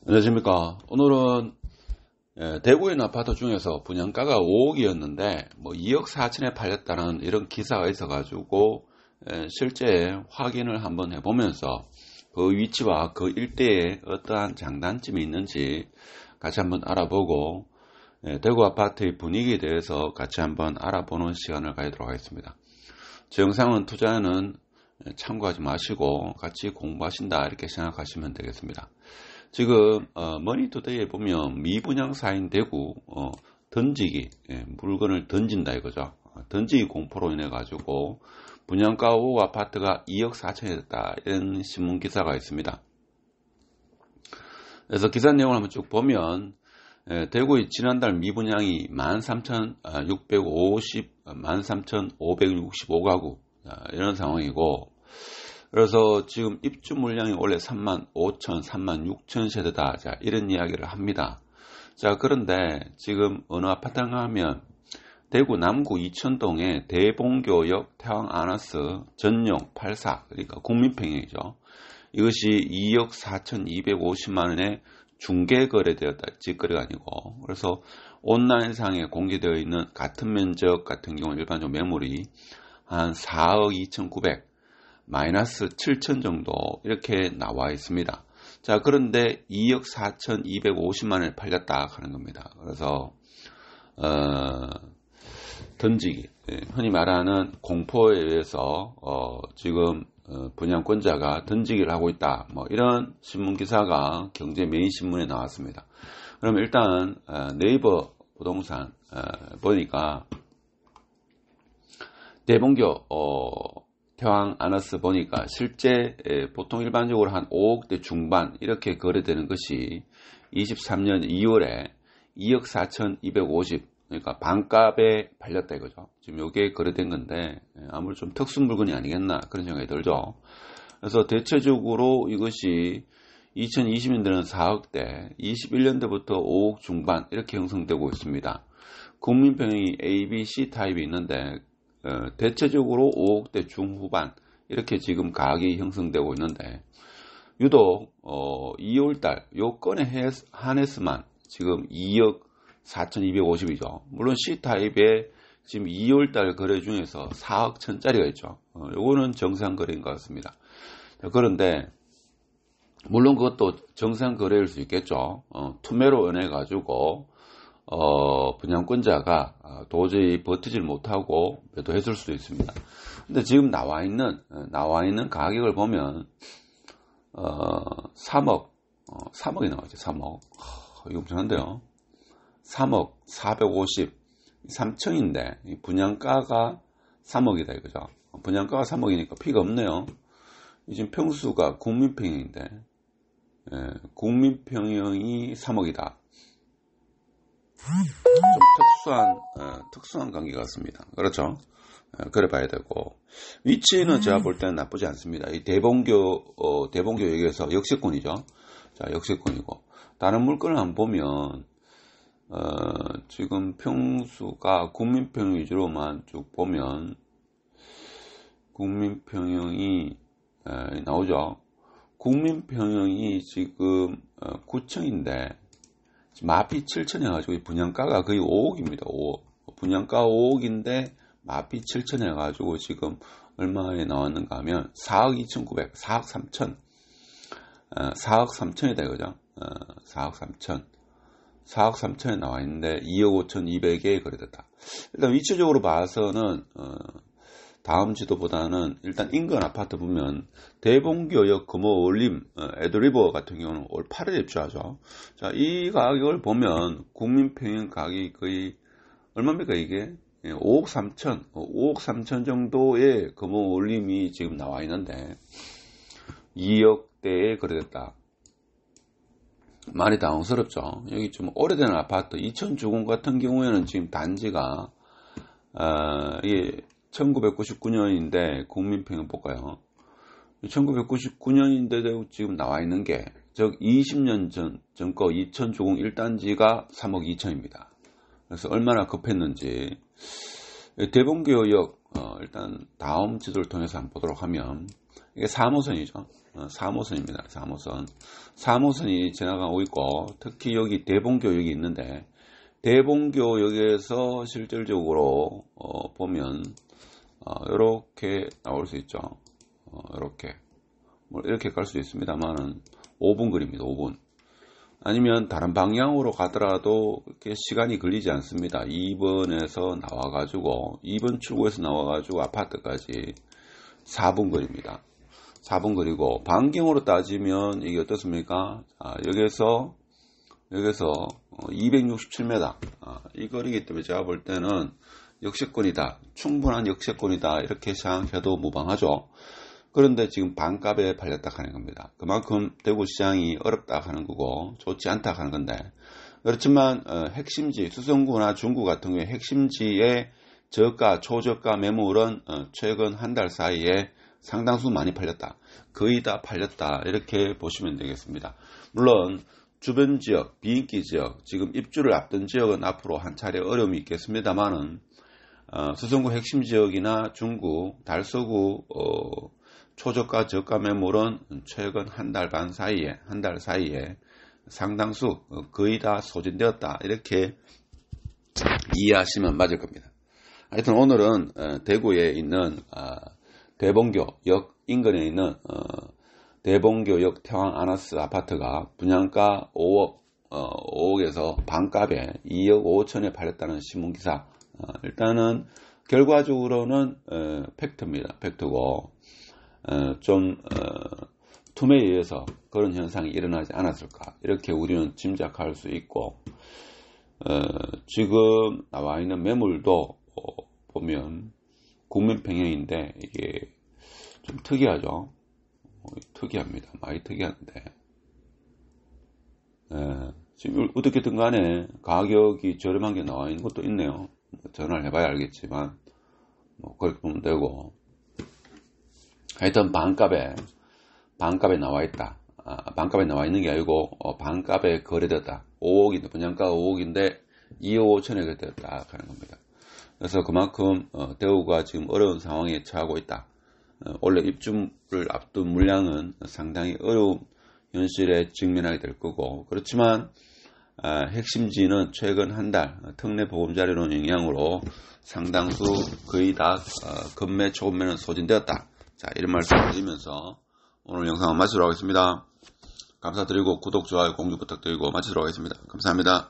안녕하십니까. 오늘은 대구에 있는 아파트 중에서 분양가가 5억이었는데 2억 4천에 팔렸다는 이런 기사가 있어가지고 실제 확인을 한번 해보면서 그 위치와 그 일대에 어떠한 장단점이 있는지 같이 한번 알아보고 대구 아파트의 분위기에 대해서 같이 한번 알아보는 시간을 가지도록 하겠습니다. 제 영상은 투자에는 참고하지 마시고 같이 공부하신다 이렇게 생각하시면 되겠습니다. 지금 머니투데이에 보면 미분양사인 대구 던지기, 물건을 던진다 이거죠. 던지기 공포로 인해 가지고 분양가 5억 아파트가 2억 4천이 됐다 이런 신문 기사가 있습니다. 그래서 기사 내용을 한번 쭉 보면 대구의 지난달 미분양이 13,565가구 이런 상황이고, 그래서 지금 입주 물량이 원래 35,000, 36,000 세대다. 자, 이런 이야기를 합니다. 자, 그런데 지금 어느 아파트인가 하면 대구 남구 이천동의 대봉교역 태왕 아나스 전용 84, 그러니까 국민평형이죠. 이것이 2억 4,250만 원에 중개 거래되었다. 직거래가 아니고. 그래서 온라인상에 공개되어 있는 같은 면적 같은 경우 일반적으로 매물이 한 4억 2,900, 마이너스 7천 정도 이렇게 나와 있습니다. 자, 그런데 2억 4,250만 원에 팔렸다 하는 겁니다. 그래서 던지기, 흔히 말하는 공포에 의해서 지금 분양권자가 던지기를 하고 있다. 이런 신문 기사가 경제 메인 신문에 나왔습니다. 그럼 일단 네이버 부동산 보니까 대봉교 태왕 아나스 보니까 실제 보통 일반적으로 한 5억대 중반 이렇게 거래되는 것이 23년 2월에 2억 4,250, 그러니까 반값에 팔렸다 이거죠. 지금 이게 거래된 건데 아무래도 좀 특수 물건이 아니겠나 그런 생각이 들죠. 그래서 대체적으로 이것이 2020년대는 4억대, 21년대부터 5억 중반 이렇게 형성되고 있습니다. 국민평형이 A, B, C 타입이 있는데 대체적으로 5억대 중후반 이렇게 지금 가격이 형성되고 있는데, 유독 2월달 요 건에 한해서만 지금 2억 4,250이죠. 물론 C타입에 지금 2월달 거래 중에서 4억 천짜리가 있죠. 요거는 정상 거래인 것 같습니다. 그런데 물론 그것도 정상 거래일 수 있겠죠. 투매로 인해 가지고 분양권자가 도저히 버티질 못하고 매도했을 수도 있습니다. 근데 지금 나와 있는 가격을 보면 3억이 나와있죠. 3억. 이거 엄청난데요. 3억 450, 3층인데 분양가가 3억이다 이거죠. 분양가가 3억이니까 피가 없네요. 지금 평수가 국민평형인데 국민평형이 3억이다. 좀 특수한 관계 같습니다. 그렇죠? 그래 봐야 되고, 위치는 제가 볼 때는 나쁘지 않습니다. 이 대봉교역에서 역세권이죠. 자, 역세권이고, 다른 물건을 한번 보면, 지금 평수가 국민평형 위주로만 쭉 보면, 국민평형이, 나오죠. 국민평형이 지금 9층인데, 마피 7천 해가지고 분양가가 거의 5억입니다. 5억. 분양가 5억인데 마피 7천 해가지고 지금 얼마에 나왔는가 하면 4억 2,900, 4억 3천, 4억 3천이다 이거죠. 4억 3천, 4억 3천에 나와 있는데 2억 5,200에 거래됐다. 일단 위치적으로 봐서는 다음 지도보다는 일단 인근 아파트 보면 대봉교역 금호올림 에드리버 같은 경우는 올 8일에 입주하죠. 자, 이 가격을 보면 국민평형 가격이 거의 얼마입니까 이게? 5억 3천, 5억 3천 정도의 금호올림이 지금 나와 있는데 2억대에 거래됐다. 많이 당황스럽죠. 여기 좀 오래된 아파트 이천주공 같은 경우에는 지금 단지가 이게 1999년인데 국민평형 볼까요? 1999년인데도 지금 나와 있는 게 즉 20년 전 거 2000주공 1단지가 3억 2천입니다. 그래서 얼마나 급했는지 대봉교역 일단 다음 지도를 통해서 한번 보도록 하면 이게 3호선이죠. 3호선입니다. 3호선이 지나가고 있고, 특히 여기 대봉교역이 있는데, 대봉교역에서 실질적으로 보면 이렇게 나올 수 있죠. 이렇게 뭐 이렇게 갈 수도 있습니다만은 5분 거리입니다. 5분. 아니면 다른 방향으로 가더라도 그렇게 시간이 걸리지 않습니다. 2번에서 나와가지고 2번 출구에서 나와가지고 아파트까지 4분 거리입니다. 4분 거리고 반경으로 따지면 이게 어떻습니까? 여기서 267m 이 거리이기 때문에 제가 볼 때는 역세권이다, 충분한 역세권이다 이렇게 생각해도 무방하죠. 그런데 지금 반값에 팔렸다 하는 겁니다. 그만큼 대구시장이 어렵다 하는 거고 좋지 않다 하는 건데, 그렇지만 핵심지 수성구나 중구 같은 경우에 핵심지의 저가 초저가 매물은 최근 한 달 사이에 상당수 많이 팔렸다, 거의 다 팔렸다 이렇게 보시면 되겠습니다. 물론 주변 지역, 비인기 지역, 지금 입주를 앞둔 지역은 앞으로 한 차례 어려움이 있겠습니다만은 수성구 핵심 지역이나 중구, 달서구 초저가 저가 매물은 최근 한 달 사이에 상당수 거의 다 소진되었다 이렇게 이해하시면 맞을 겁니다. 하여튼 오늘은 대구에 있는 대봉교역 인근에 있는 대봉교역 태왕 아나스 아파트가 분양가 5억에서 반값에 2억 5천에 팔렸다는 신문기사. 일단은 결과적으로는 팩트입니다. 팩트고 좀 투매에 의해서 그런 현상이 일어나지 않았을까 이렇게 우리는 짐작할 수 있고, 지금 나와 있는 매물도 보면 국민평형인데 이게 좀 특이하죠. 특이합니다. 많이 특이한데 지금 어떻게든 간에 가격이 저렴한 게 나와 있는 것도 있네요. 전화를 해봐야 알겠지만 그렇게 보면 되고, 하여튼 반값에 나와 있다. 반값에 나와 있는 게 아니고 반값에 거래되었다. 5억인데 분양가 5억인데 2억 5천에 거래되었다 하는 겁니다. 그래서 그만큼 대구가 지금 어려운 상황에 처하고 있다. 원래 입주를 앞둔 물량은 상당히 어려운 현실에 직면하게 될 거고, 그렇지만 핵심지는 최근 한 달 특례 보금자리론 영향으로 상당수 거의 다 급매 초급매는 소진되었다. 자, 이런 말씀 드리면서 오늘 영상은 마치도록 하겠습니다. 감사드리고 구독, 좋아요, 공유 부탁드리고 마치도록 하겠습니다. 감사합니다.